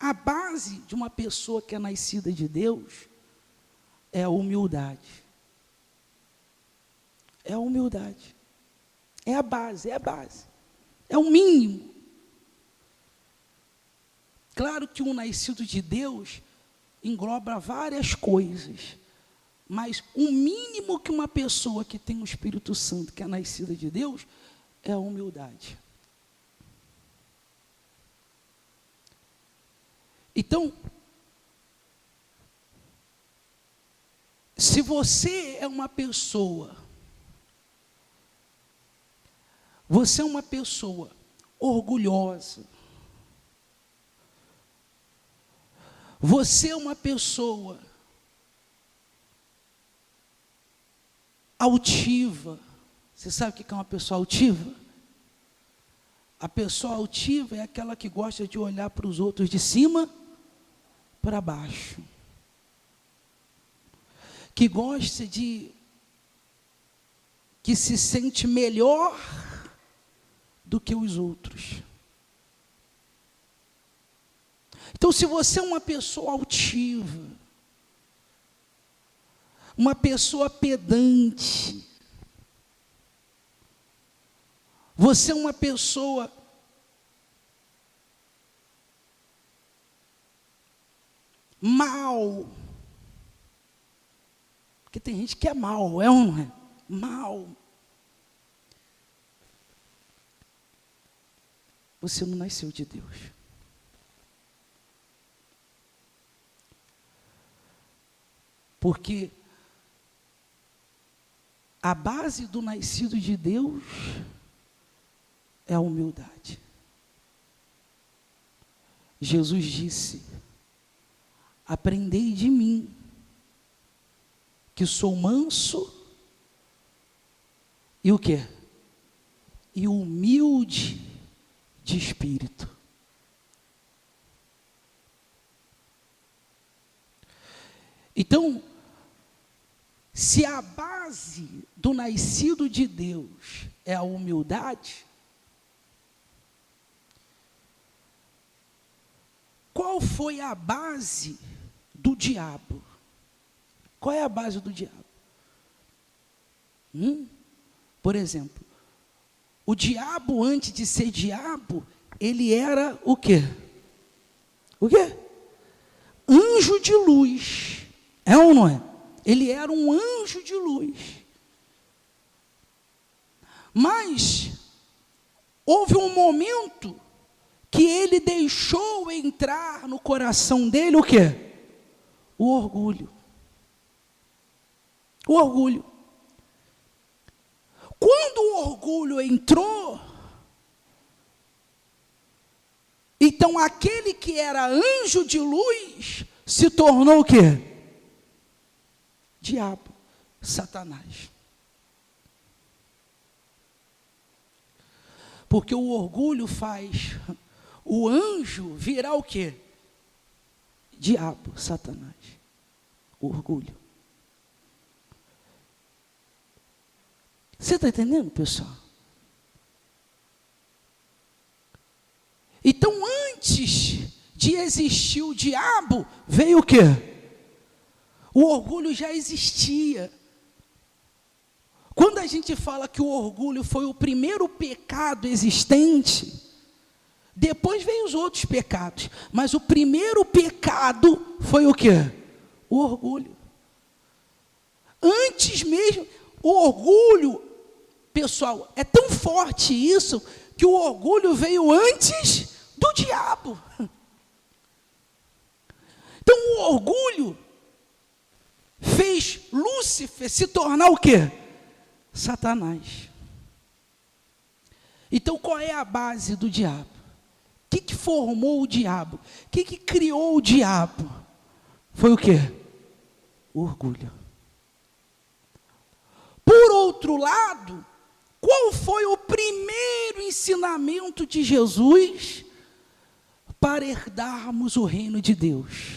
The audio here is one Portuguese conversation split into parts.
a base de uma pessoa que é nascida de Deus é a humildade. É a humildade. É a base, é a base. É o mínimo. Claro que um nascido de Deus engloba várias coisas, mas o mínimo que uma pessoa que tem o Espírito Santo, que é nascida de Deus, é a humildade. Então, se você é uma pessoa orgulhosa, você é uma pessoa altiva. Você sabe o que é uma pessoa altiva? A pessoa altiva é aquela que gosta de olhar para os outros de cima para baixo, que gosta que se sente melhor do que os outros. Então, se você é uma pessoa altiva, uma pessoa pedante, você é uma pessoa mal, porque tem gente que é mal, é ou não é? Mal. Você não nasceu de Deus. Porque a base do nascido de Deus é a humildade. Jesus disse: aprendei de mim, que sou manso e o quê? E humilde de espírito. Então, se a base do nascido de Deus é a humildade, qual foi a base do diabo? Qual é a base do diabo? Por exemplo, o diabo, antes de ser diabo, ele era o quê? O quê? Anjo de luz. É ou não é? Ele era um anjo de luz. Mas houve um momento que ele deixou entrar no coração dele o quê? O orgulho. O orgulho. Quando o orgulho entrou, então aquele que era anjo de luz se tornou o quê? Diabo, Satanás. Porque o orgulho faz o anjo virar o quê? Diabo, Satanás. O orgulho. Você está entendendo, pessoal? Então, antes de existir o diabo, veio o quê? O orgulho já existia. Quando a gente fala que o orgulho foi o primeiro pecado existente, depois vem os outros pecados, mas o primeiro pecado foi o quê? O orgulho. Antes mesmo, o orgulho, pessoal, é tão forte isso, que o orgulho veio antes do diabo. Então o orgulho fez Lúcifer se tornar o quê? Satanás. Então qual é a base do diabo? O que formou o diabo? O que criou o diabo? Foi o quê? O orgulho. Por outro lado, qual foi o primeiro ensinamento de Jesus para herdarmos o reino de Deus?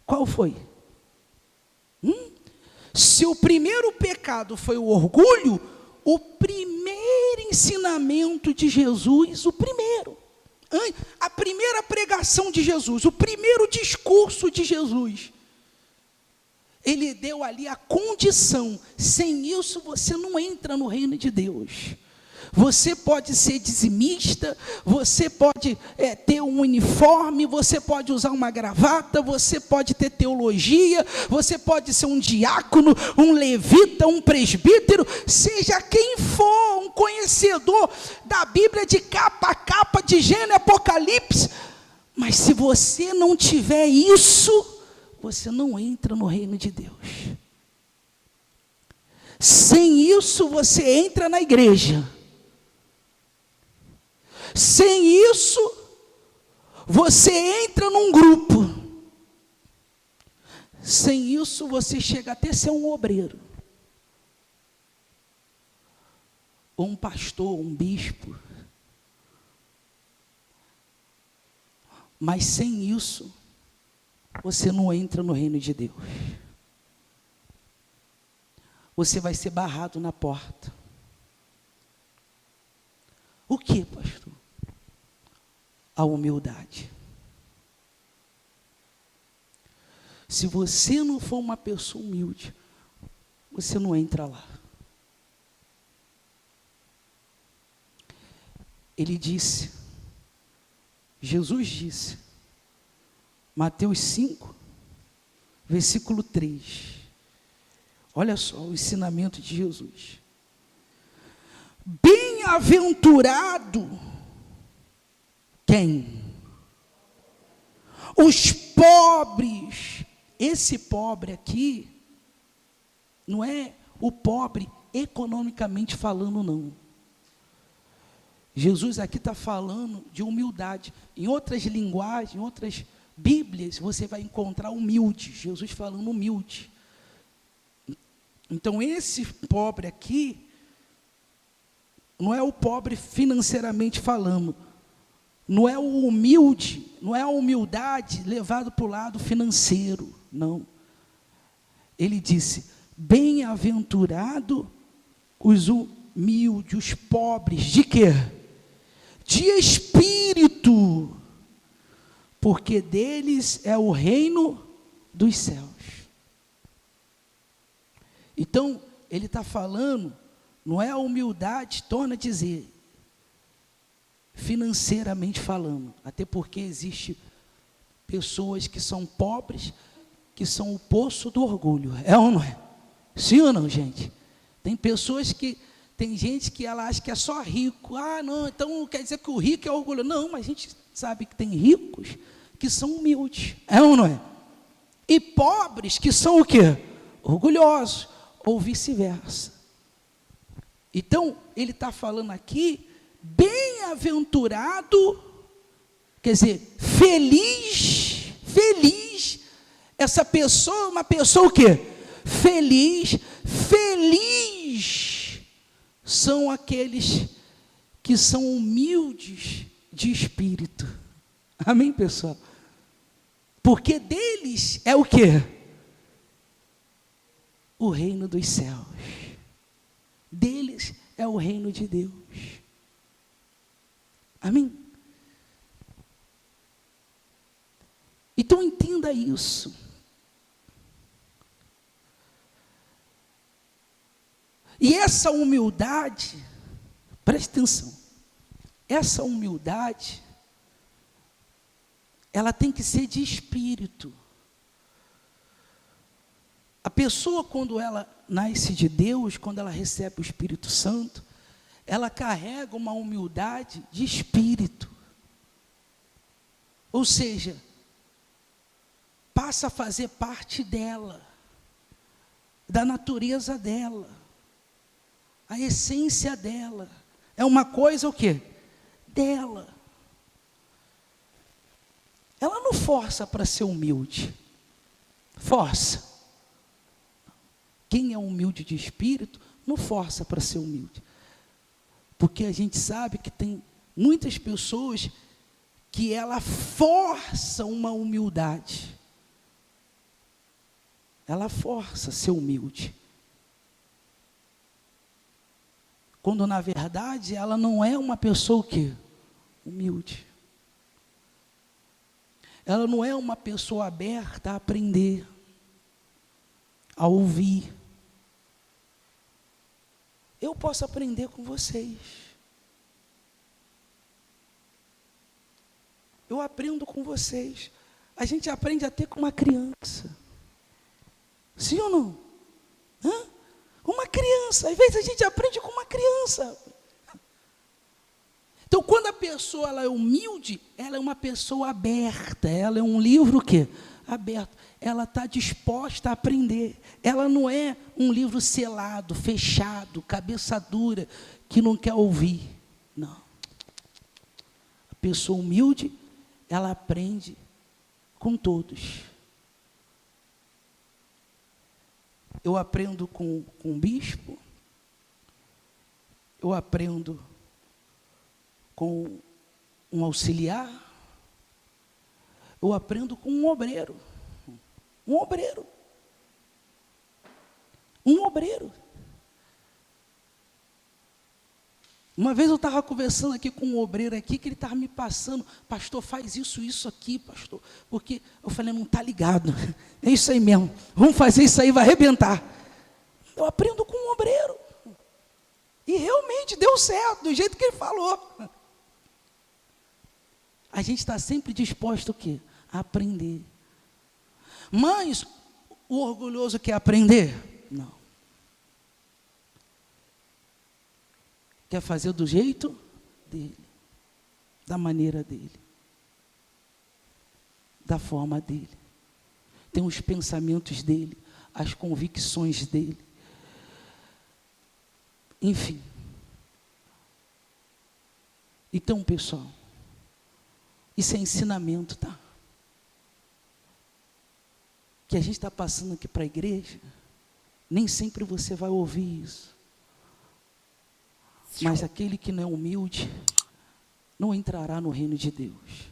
Qual foi? Se o primeiro pecado foi o orgulho, o primeiro ensinamento de Jesus, o primeiro, A primeira pregação de Jesus, o primeiro discurso de Jesus, ele deu ali a condição: sem isso você não entra no reino de Deus. Você pode ser dizimista, você pode ter um uniforme, você pode usar uma gravata, você pode ter teologia, você pode ser um diácono, um levita, um presbítero, seja quem for, um conhecedor da Bíblia de capa a capa, de Gênesis, Apocalipse, mas se você não tiver isso, você não entra no reino de Deus. Sem isso você entra na igreja. Sem isso, você entra num grupo. Sem isso, você chega até ser um obreiro, ou um pastor, um bispo. Mas sem isso, você não entra no reino de Deus. Você vai ser barrado na porta. O que, pastor? A humildade. Se você não for uma pessoa humilde, você não entra lá. Ele disse, Jesus disse, Mateus 5, versículo 3. Olha só o ensinamento de Jesus. Bem-aventurado quem? Os pobres. Esse pobre aqui não é o pobre economicamente falando, não. Jesus aqui está falando de humildade. Em outras linguagens, em outras Bíblias, você vai encontrar humilde. Jesus falando humilde. Então, esse pobre aqui não é o pobre financeiramente falando. Não é o humilde, não é a humildade levado para o lado financeiro, não. Ele disse, bem-aventurado os humildes, os pobres, de quê? De espírito, porque deles é o reino dos céus. Então, ele está falando, não é a humildade, torna a dizer, financeiramente falando, até porque existe pessoas que são pobres, que são o poço do orgulho, é ou não é? Sim ou não, gente? Tem pessoas que, tem gente que ela acha que é só rico, não, então quer dizer que o rico é orgulho, não, mas a gente sabe que tem ricos que são humildes, é ou não é? E pobres que são o quê? Orgulhosos, ou vice-versa. Então, ele está falando aqui, bem-aventurado, quer dizer, feliz, essa pessoa, uma pessoa o quê? Feliz são aqueles que são humildes de espírito. Amém, pessoal? Porque deles é o quê? O reino dos céus. Deles é o reino de Deus. Amém? Então entenda isso. E essa humildade, preste atenção, essa humildade, ela tem que ser de espírito. A pessoa, quando ela nasce de Deus, quando ela recebe o Espírito Santo, ela carrega uma humildade de espírito. Ou seja, passa a fazer parte dela, da natureza dela, a essência dela. É uma coisa o quê? Dela. Ela não força para ser humilde. Força. Quem é humilde de espírito, não força para ser humilde. Porque a gente sabe que tem muitas pessoas que ela força uma humildade. Ela força ser humilde. Quando na verdade ela não é uma pessoa o quê? Humilde. ela não é uma pessoa aberta a aprender, a ouvir. Eu posso aprender com vocês. Eu aprendo com vocês. A gente aprende até com uma criança. Sim ou não? Hã? Uma criança. Às vezes a gente aprende com uma criança. Então, quando a pessoa ela é humilde, ela é uma pessoa aberta. Ela é um livro o quê? Aberto. Ela está disposta a aprender. Ela não é um livro selado, fechado, cabeça dura, que não quer ouvir. Não. A pessoa humilde, ela aprende com todos. Eu aprendo com o bispo, eu aprendo com um auxiliar, eu aprendo com um obreiro. Um obreiro. Um obreiro. Uma vez eu estava conversando aqui com um obreiro aqui, que ele estava me passando, pastor, faz isso aqui, pastor. Porque eu falei, não está ligado. É isso aí mesmo. Vamos fazer isso aí, vai arrebentar. Eu aprendo com um obreiro. E realmente deu certo, do jeito que ele falou. A gente está sempre disposto o quê? A aprender. Mas o orgulhoso quer aprender? Não. Quer fazer do jeito dele, da maneira dele, da forma dele. Tem os pensamentos dele, as convicções dele. Enfim. Então, pessoal, isso é ensinamento, tá? Que a gente está passando aqui para a igreja, nem sempre você vai ouvir isso. Mas aquele que não é humilde, não entrará no reino de Deus.